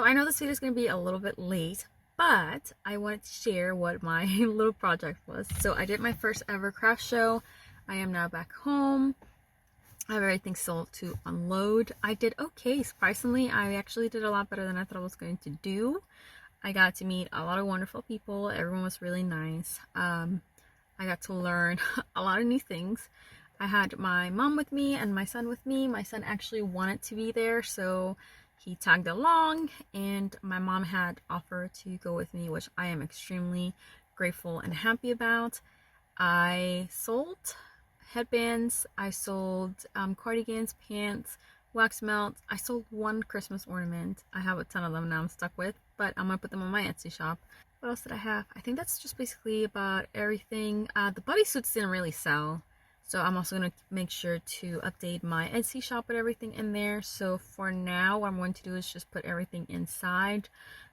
So I know this video is going to be a little bit late, but I wanted to share what my little project was. So I did my first ever craft show. I am now back home. I have everything still to unload. I did okay, surprisingly. I actually did a lot better than I thought I was going to do. I got to meet a lot of wonderful people. Everyone was really nice. I got to learn a lot of new things. I had my mom with me and my son with me. My son actually wanted to be there, so he tagged along, and my mom had offered to go with me, which I am extremely grateful and happy about. I sold headbands, I sold cardigans, pants, wax melts. I sold one Christmas ornament. I have a ton of them now I'm stuck with, but I'm gonna put them on my Etsy shop. What else did I have? I think that's just basically about everything. The bodysuits didn't really sell, so I'm also going to make sure to update my Etsy shop with everything in there. So for now, what I'm going to do is just put everything inside.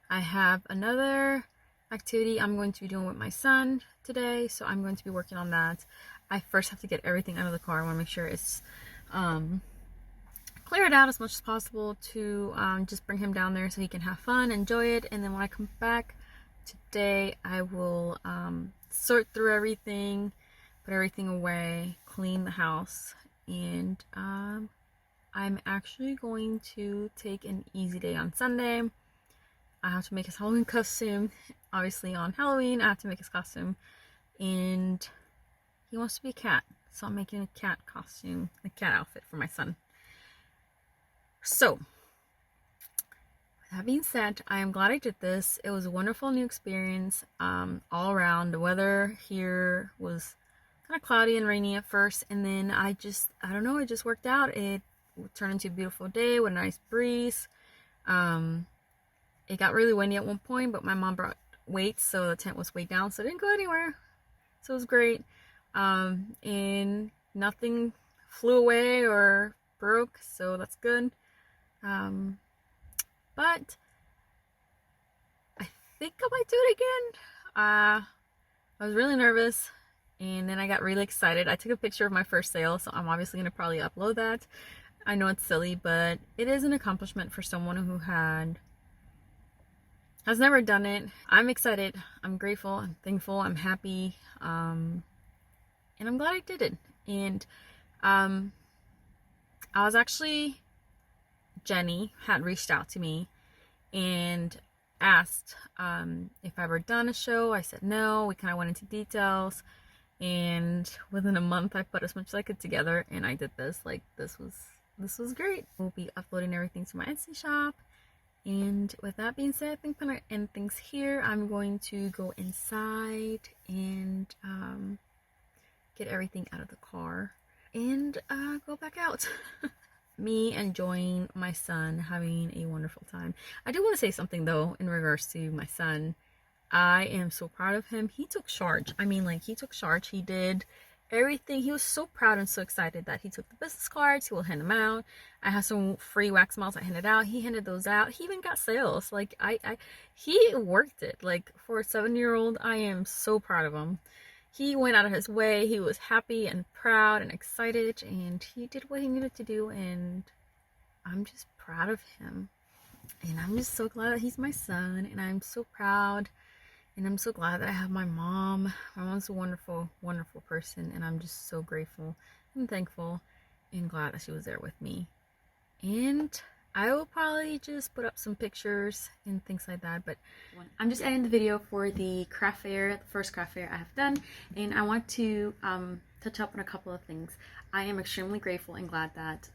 I have another activity I'm going to be doing with my son today, so I'm going to be working on that. I first have to get everything out of the car. I want to make sure it's clear it out as much as possible to just bring him down there so he can have fun, enjoy it, and then when I come back today, I will sort through everything, put everything away, clean the house, and I'm actually going to take an easy day on Sunday. I have to make his Halloween costume. Obviously on Halloween, I have to make his costume, and he wants to be a cat, so I'm making a cat costume, a cat outfit for my son. So that being said, I am glad I did this. It was a wonderful new experience all around. The weather here was kind of cloudy and rainy at first, and then I don't know, it just worked out. It turned into a beautiful day with a nice breeze. It got really windy at one point, but my mom brought weights, so the tent was way down, so it didn't go anywhere. So it was great. And nothing flew away or broke, so that's good. But I think I might do it again. I was really nervous, and then I got really excited. I took a picture of my first sale, so I'm obviously going to probably upload that. I know it's silly, but it is an accomplishment for someone who has never done it. I'm excited. I'm grateful. I'm thankful. I'm happy. And I'm glad I did it. And I was actually... Jenny had reached out to me and asked if I ever done a show. I said no. We kind of went into details, and within a month I put as much as I could together, and I did this. Like, this was great. We'll be uploading everything to my Etsy shop, and with that being said, I think I'm gonna end things here. I'm going to go inside and get everything out of the car and go back out. Me enjoying my son, having a wonderful time. I do want to say something though in regards to my son. I am so proud of him. He took charge. I mean, like, he took charge. He did everything. He was so proud and so excited that he took the business cards. He will hand them out. I have some free wax melts I handed out. He handed those out. He even got sales. Like, he worked it. Like, for a 7-year-old, I am so proud of him. He went out of his way. He was happy and proud and excited, and he did what he needed to do, and I'm just proud of him. And I'm just so glad that he's my son, and I'm so proud, and I'm so glad that I have my mom. My mom's a wonderful, wonderful person, and I'm just so grateful and thankful and glad that she was there with me. And I will probably just put up some pictures and things like that, but I'm just ending the video for the craft fair, the first craft fair I have done, and I want to touch up on a couple of things. I am extremely grateful and glad that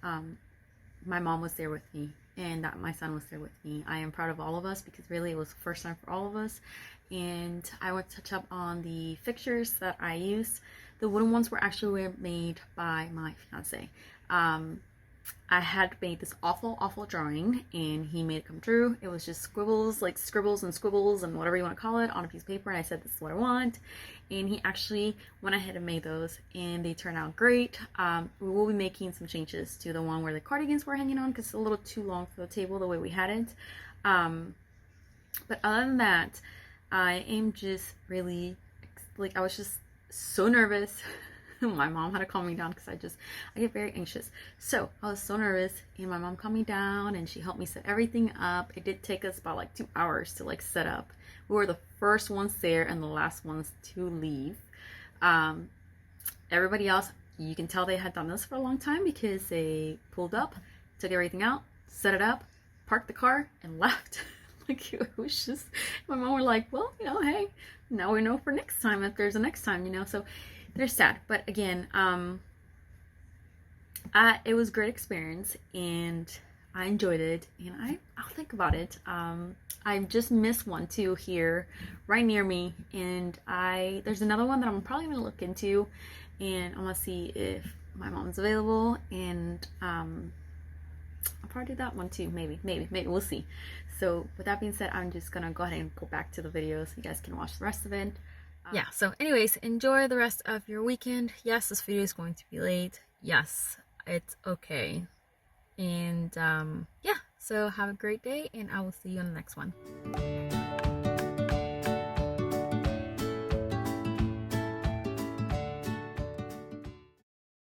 my mom was there with me and that my son was there with me. I am proud of all of us because really it was the first time for all of us. And I want to touch up on the fixtures that I used. The wooden ones were actually made by my fiance. I had made this awful drawing, and he made it come true. It was just scribbles, like scribbles and squibbles and whatever you want to call it, on a piece of paper, and I said, this is what I want. And he actually went ahead and made those, and they turned out great. We will be making some changes to the one where the cardigans were hanging on, because it's a little too long for the table the way we had it. But other than that, I am just really, like, I was just so nervous. My mom had to calm me down because I get very anxious. So I was so nervous, and my mom calmed me down and she helped me set everything up. It did take us about like 2 hours to like set up. We were the first ones there and the last ones to leave. Everybody else, you can tell they had done this for a long time because they pulled up, took everything out, set it up, parked the car, and left. Like, it was just, my mom were like, well, you know, hey, now we know for next time if there's a next time, you know. So they're sad, but again, it was a great experience and I enjoyed it, and I'll think about it. I just missed one too here right near me, and there's another one that I'm probably gonna look into, and I'm gonna see if my mom's available, and I'll probably do that one too. Maybe we'll see. So with that being said, I'm just gonna go ahead and go back to the video so you guys can watch the rest of it. Yeah, so anyways, enjoy the rest of your weekend. Yes, this video is going to be late. Yes, it's okay. And yeah, so have a great day, and I will see you on the next one.